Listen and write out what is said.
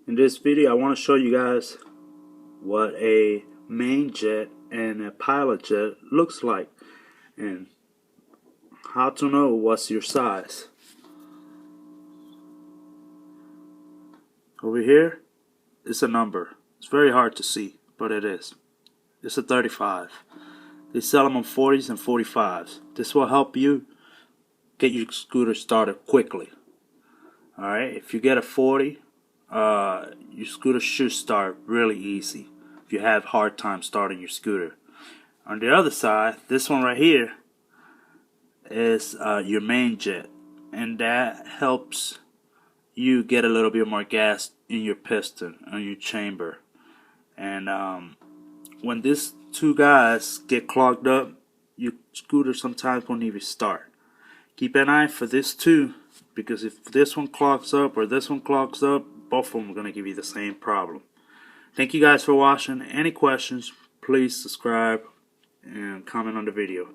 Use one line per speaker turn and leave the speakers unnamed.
In this video I want to show you guys what a main jet and a pilot jet looks like and how to know what's your size. Over here is a number. It's very hard to see, but it is. It's a 35. They sell them on 40s and 45s. This will help you get your scooter started quickly. Alright, if you get a 40, your scooter should start really easy if you have hard time starting your scooter. On the other side, this one right here is your main jet, and that helps you get a little bit more gas in your piston, on your chamber. And when these two guys get clogged up, your scooter sometimes won't even start. Keep an eye for this too, because if this one clogs up or this one clogs up, both of them are going to give you the same problem. Thank you guys for watching. Any questions, please subscribe and comment on the video.